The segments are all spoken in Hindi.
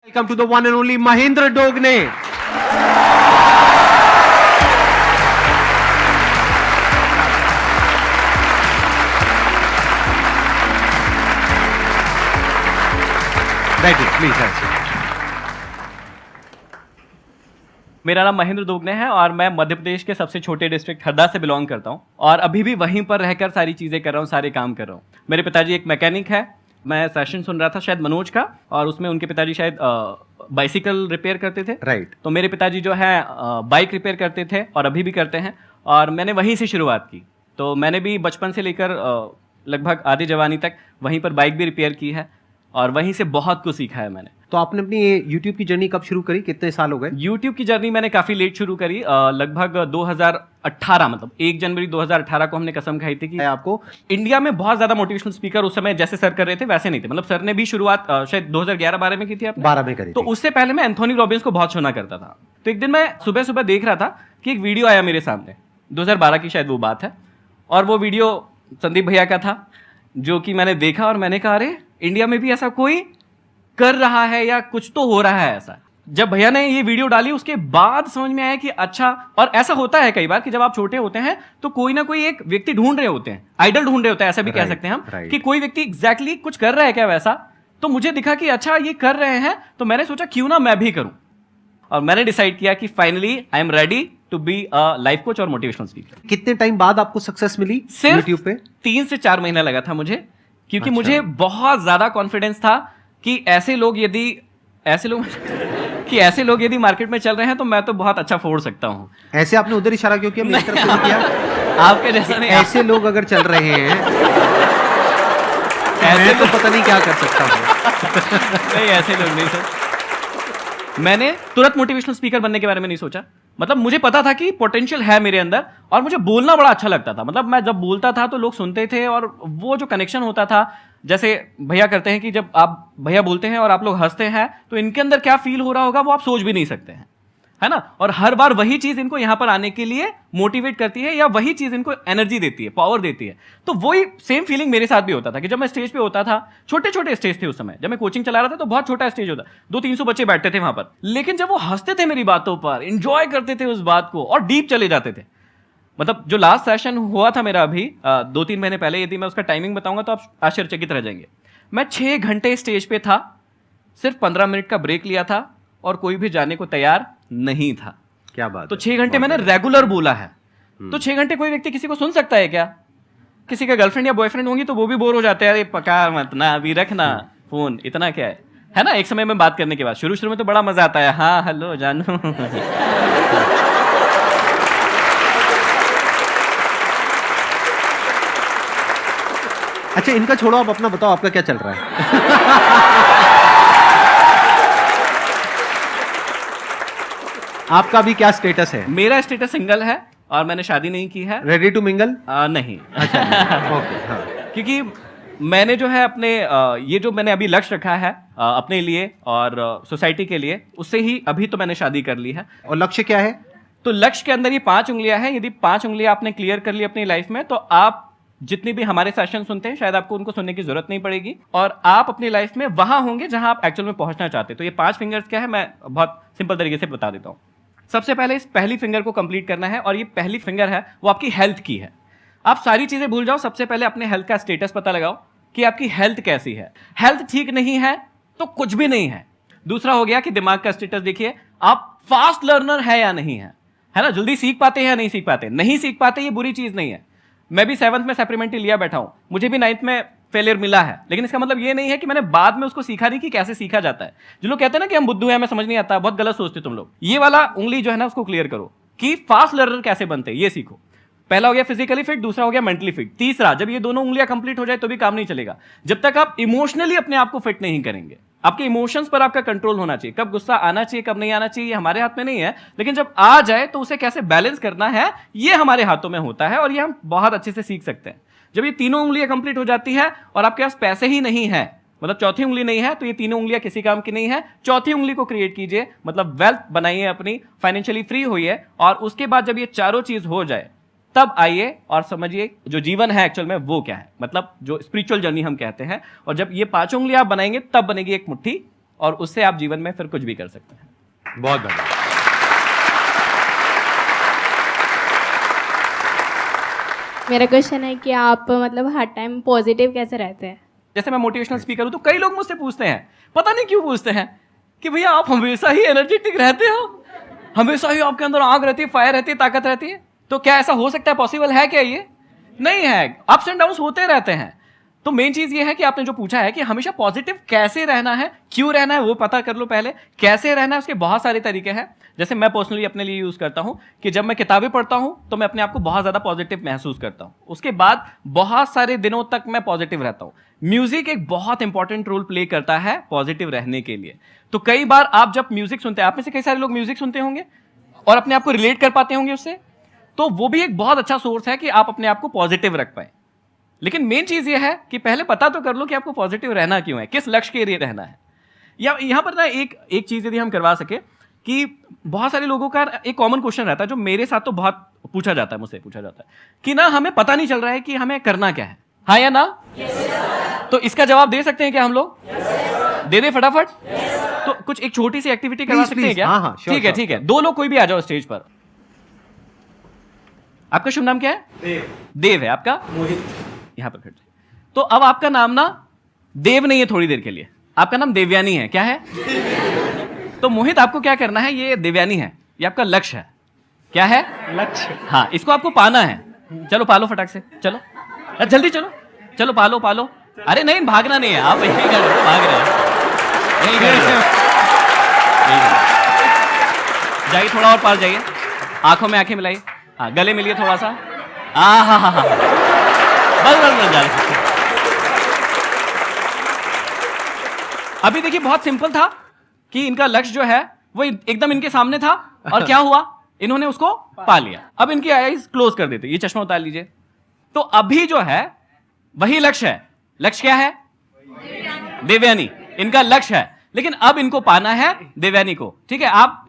Welcome to the one and only Mahendra Dogne. Right, please answer. मेरा नाम महेंद्र दोगने है और मैं मध्य प्रदेश के सबसे छोटे डिस्ट्रिक्ट हरदा से बिलोंग करता हूँ और अभी भी वहीं पर रहकर सारी चीज़ें कर रहा हूँ, सारे काम कर रहा हूँ। मेरे पिताजी एक मैकेनिक है। मैं सेशन सुन रहा था शायद मनोज का, और उसमें उनके पिताजी शायद बाइसिकल रिपेयर करते थे। राइट। तो मेरे पिताजी जो है बाइक रिपेयर करते थे और अभी भी करते हैं, और मैंने वहीं से शुरुआत की। तो मैंने भी बचपन से लेकर लगभग आधी जवानी तक वहीं पर बाइक भी रिपेयर की है और वहीं से बहुत कुछ सीखा है मैंने। तो आपने अपनी ये YouTube की जर्नी कब शुरू करी, कितने साल हो गए? YouTube की जर्नी मैंने काफ़ी लेट शुरू करी, लगभग 2018, मतलब 1 जनवरी 2018 को हमने कसम खाई थी कि आपको इंडिया में बहुत ज़्यादा मोटिवेशनल स्पीकर उस समय जैसे सर कर रहे थे वैसे नहीं थे। मतलब सर ने भी शुरुआत शायद 2011-12 में की थी आपने? 12 में करी तो थी। उससे पहले मैं एंथोनी रॉबिन्स को बहुत सुना करता था। तो एक दिन मैं सुबह सुबह देख रहा था कि एक वीडियो आया मेरे सामने, 2012 की शायद वो बात है, और वो वीडियो संदीप भैया का था, जो कि मैंने देखा और मैंने कहा अरे इंडिया में भी ऐसा कोई कर रहा है या कुछ तो हो रहा है ऐसा। जब भैया ने ये वीडियो डाली उसके बाद समझ में आया कि अच्छा, और ऐसा होता है कई बार कि जब आप छोटे होते हैं तो कोई ना कोई एक व्यक्ति ढूंढ रहे होते हैं, आइडल ढूंढ रहे होते हैं, ऐसा भी कह सकते हैं हम कि कोई व्यक्ति एग्जैक्टली कुछ कर रहा है क्या वैसा। तो मुझे दिखा कि अच्छा ये कर रहे हैं, तो मैंने सोचा क्यों ना मैं भी करूं, और मैंने डिसाइड किया कि finally I am ready to be a life coach और मोटिवेशनल स्पीकर। कितने टाइम बाद आपको सक्सेस मिली सिर्फ YouTube पे? 3 से 4 महीना लगा था मुझे, क्योंकि अच्छा। मुझे बहुत ज्यादा कॉन्फिडेंस था कि ऐसे लोग यदि मार्केट में चल रहे हैं तो मैं तो बहुत अच्छा फोड़ सकता हूँ। ऐसे आपने उधर इशारा क्यों किया, मेरी तरफ क्यों किया? आपके जैसा नहीं, ऐसे लोग अगर चल रहे हैं ऐसे तो पता नहीं क्या कर सकता हूँ। नहीं, ऐसे लोग नहीं सर। मैंने तुरंत मोटिवेशनल स्पीकर बनने के बारे में नहीं सोचा। मतलब मुझे पता था कि पोटेंशियल है मेरे अंदर, और मुझे बोलना बड़ा अच्छा लगता था। मतलब मैं जब बोलता था तो लोग सुनते थे, और वो जो कनेक्शन होता था, जैसे भैया करते हैं कि जब आप भैया बोलते हैं और आप लोग हंसते हैं तो इनके अंदर क्या फील हो रहा होगा वो आप सोच भी नहीं सकते हैं, है ना। और हर बार वही चीज इनको यहां पर आने के लिए मोटिवेट करती है, या वही चीज इनको एनर्जी देती है, पावर देती है। तो वही सेम फीलिंग मेरे साथ भी होता था कि जब मैं स्टेज पे होता था, छोटे छोटे स्टेज थे उस समय, जब मैं कोचिंग चला रहा था तो बहुत छोटा स्टेज होता, 200-300 बच्चे बैठते थे वहां पर, लेकिन जब वो हंसते थे मेरी बातों पर, इंजॉय करते थे उस बात को और डीप चले जाते थे। मतलब जो लास्ट सेशन हुआ था मेरा अभी 2-3 महीने पहले, यदि मैं उसका टाइमिंग बताऊंगा तो आप आश्चर्यचकित रह जाएंगे। मैं 6 घंटे स्टेज पे था, सिर्फ 15 मिनट का ब्रेक लिया था और कोई भी जाने को तैयार नहीं था। क्या बात तो है। 6 घंटे मैंने रेगुलर बोला है। तो 6 घंटे कोई व्यक्ति किसी को सुन सकता है क्या? किसी का गर्लफ्रेंड या बॉयफ्रेंड होंगी तो वो भी बोर हो जाते हैं, अरे पका मत ना, अभी रखना फोन, इतना क्या है ना। एक समय में बात करने के बाद शुरू में तो बड़ा मजा आता है, हाँ हेलो जानू। अच्छा, इनका छोड़ो, आप अपना बताओ, आपका क्या चल रहा है? आपका भी क्या स्टेटस है? मेरा स्टेटस सिंगल है और मैंने शादी नहीं की है। Ready to mingle? नहीं। अच्छा, ओके, हाँ। क्योंकि मैंने जो है अपने ये जो मैंने अभी लक्ष्य रखा है अपने लिए और सोसाइटी के लिए, उससे ही अभी तो मैंने शादी कर ली है। और लक्ष्य क्या है? तो लक्ष्य के अंदर ये 5 उंगलियां हैं। यदि 5 उंगलियां आपने क्लियर कर ली अपनी लाइफ में, तो आप जितनी भी हमारे सेशन सुनते हैं शायद आपको उनको सुनने की जरूरत नहीं पड़ेगी, और आप अपनी लाइफ में वहां होंगे जहां आप एक्चुअल में पहुंचना चाहते हैं। तो ये 5 फिंगर्स क्या है, मैं बहुत सिंपल तरीके से बता देता हूं। सबसे पहले इस पहली फिंगर को कंप्लीट करना है, और ये पहली फिंगर है वो आपकी हेल्थ की है। आप सारी चीजें भूल जाओ, सबसे पहले अपने हेल्थ का स्टेटस पता लगाओ कि आपकी हेल्थ कैसी है। हेल्थ ठीक नहीं है तो कुछ भी नहीं है। दूसरा हो गया कि दिमाग का स्टेटस देखिए, आप फास्ट लर्नर है या नहीं है ना, जल्दी सीख पाते हैं या नहीं सीख पाते। नहीं सीख पाते ये बुरी चीज नहीं है। मैं भी 7th में सप्लीमेंट्री लिया बैठा हूं, मुझे भी 9th में फेलियर मिला है, लेकिन इसका मतलब ये नहीं है कि मैंने बाद में उसको सीखा नहीं कि कैसे सीखा जाता है। जो लोग कहते हैं ना कि हम बुद्धू हैं, हमें समझ नहीं आता, बहुत गलत सोचते तुम लोग। ये वाला उंगली जो है ना उसको क्लियर करो कि फास्ट लर्नर कैसे बनते हैं, ये सीखो। पहला हो गया फिजिकली फिट, दूसरा हो गया मेंटली फिट। तीसरा, जब ये दोनों उंगलियां कंप्लीट हो जाए तो भी काम नहीं चलेगा जब तक आप इमोशनली अपने आप को फिट नहीं करेंगे। आपके इमोशंस पर आपका कंट्रोल होना चाहिए, कब गुस्सा आना चाहिए कब नहीं आना चाहिए हमारे हाथ में नहीं है, लेकिन जब आ जाए तो उसे कैसे बैलेंस करना है ये हमारे हाथों में होता है, और ये हम बहुत अच्छे से सीख सकते हैं। जब ये तीनों उंगलियां कंप्लीट हो जाती है और आपके पास पैसे ही नहीं है, मतलब चौथी उंगली नहीं है, तो ये तीनों उंगलियां किसी काम की नहीं है। चौथी उंगली को क्रिएट कीजिए, मतलब वेल्थ बनाइए अपनी, फाइनेंशियली फ्री होइए, और उसके बाद जब ये चारों चीज हो जाए तब आइए और समझिए जो जीवन है एक्चुअल में वो क्या है, मतलब जो स्पिरिचुअल जर्नी हम कहते हैं। और जब ये 5 उंगलियां आप बनाएंगे तब बनेगी एक मुट्ठी और उससे आप जीवन में फिर कुछ भी कर सकते हैं। बहुत बढ़िया। मेरा क्वेश्चन है कि आप मतलब हर टाइम पॉजिटिव कैसे रहते हैं? जैसे मैं मोटिवेशनल स्पीकर हूं तो कई लोग मुझसे पूछते हैं, पता नहीं क्यों पूछते हैं, कि भैया आप हमेशा ही एनर्जेटिक रहते हो, हमेशा ही आपके अंदर आग रहती है, फायर रहती है, ताकत रहती है, तो क्या ऐसा हो सकता है, पॉसिबल है क्या? ये नहीं है, अप्स एंड डाउन्स होते रहते हैं। तो मेन चीज ये है कि आपने जो पूछा है कि हमेशा पॉजिटिव कैसे रहना है, क्यों रहना है, वो पता कर लो पहले। कैसे रहना है उसके बहुत सारे तरीके हैं। जैसे मैं पर्सनली अपने लिए यूज करता हूं कि जब मैं किताबें पढ़ता हूं तो मैं अपने आप को बहुत ज्यादा पॉजिटिव महसूस करता हूं, उसके बाद बहुत सारे दिनों तक मैं पॉजिटिव रहता हूं। म्यूजिक एक बहुत इंपॉर्टेंट रोल प्ले करता है पॉजिटिव रहने के लिए। तो कई बार आप जब म्यूजिक सुनते हैं, आप में से कई सारे लोग म्यूजिक सुनते होंगे और अपने आप को रिलेट कर पाते होंगे उससे, तो वो भी एक बहुत अच्छा सोर्स है कि आप अपने आप को पॉजिटिव रख पाए। लेकिन मेन चीज ये है कि पहले पता तो कर लो कि आपको पॉजिटिव रहना क्यों है, किस लक्ष्य के लिए रहना है। या यहां पर ना एक चीज यदि हम करवा सके कि बहुत सारे लोगों का एक कॉमन क्वेश्चन रहता है, जो मेरे साथ तो बहुत पूछा जाता है, मुझसे पूछा जाता है कि ना हमें पता नहीं चल रहा है कि हमें करना क्या है, हाँ या ना? तो इसका जवाब दे सकते हैं क्या हम लोग? दे दे फटाफट। तो कुछ एक छोटी सी एक्टिविटी करवा सकते हैं क्या? हाँ, ठीक है, ठीक है। दो लोग कोई भी आ जाओ स्टेज पर। आपका शुभ नाम क्या है? देव। देव है आपका? मोहित। यहां पर खड़े। तो अब आपका नाम ना देव नहीं है, थोड़ी देर के लिए आपका नाम देवयानी है। क्या है? तो मोहित, आपको क्या करना है, ये देवयानी है, ये आपका लक्ष्य है। क्या है? लक्ष्य। हाँ, इसको आपको पाना है। चलो पालो फटाक से, चलो जल्दी चलो, चलो पालो पालो। अरे नहीं, भागना नहीं है, आप यही कर रहे हो, भाग रहे हो, यही कर रहे हो। जाइए, थोड़ा और पास जाइए, आंखों में आंखें मिलाइए, हाँ गले मिलिए थोड़ा सा। हाँ, बस जा। अभी देखिए बहुत सिंपल था कि इनका लक्ष्य जो है वो एकदम इनके सामने था और क्या हुआ, इन्होंने उसको पा लिया। अब इनकी आईज क्लोज कर देते, ये चश्मा उतार लीजिए। तो अभी जो है वही लक्ष्य है। लक्ष्य क्या है? देवयानी, इनका लक्ष्य है। लेकिन अब इनको पाना है देवयानी को। ठीक है, आप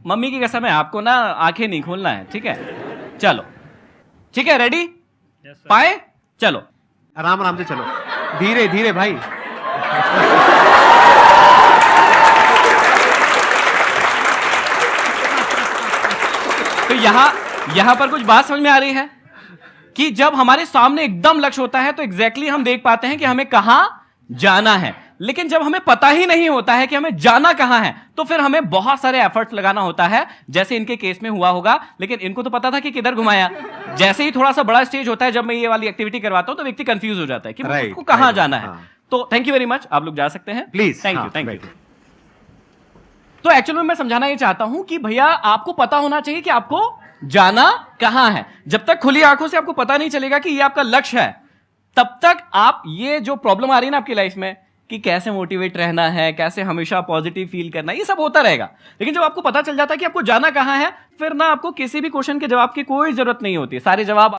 मम्मी की कसम है, आपको ना आंखें नहीं खोलना है। ठीक है, चलो ठीक है, रेडी? पाए? चलो आराम आराम से चलो, धीरे धीरे भाई। तो यहां पर कुछ बात समझ में आ रही है कि जब हमारे सामने एकदम लक्ष्य होता है तो एग्जैक्टली हम देख पाते हैं कि हमें कहां जाना है। लेकिन जब हमें पता ही नहीं होता है कि हमें जाना कहां है, तो फिर हमें बहुत सारे एफर्ट्स लगाना होता है, जैसे इनके केस में हुआ होगा। लेकिन इनको तो पता था कि किधर घुमाया। जैसे ही थोड़ा सा बड़ा स्टेज होता है, जब मैं ये वाली एक्टिविटी करवाता हूं, तो व्यक्ति कंफ्यूज हो जाता है कि उसको कहां जाना है। तो थैंक यू वेरी मच, आप लोग जा सकते हैं please. Thank you, thank you. तो एक्चुअली मैं समझाना ये चाहता हूं कि भैया आपको पता होना चाहिए कि आपको जाना कहां है। जब तक खुली आंखों से आपको पता नहीं चलेगा कि ये आपका लक्ष्य है, तब तक आप ये जो प्रॉब्लम आ रही है ना आपकी लाइफ में कि कैसे मोटिवेट रहना है, कैसे हमेशा पॉजिटिव फील करना है, ये सब होता रहेगा। लेकिन जब आपको पता चल जाता है कि आपको जाना कहां है, फिर ना आपको किसी भी क्वेश्चन के जवाब की कोई जरूरत नहीं होती। सारे जवाब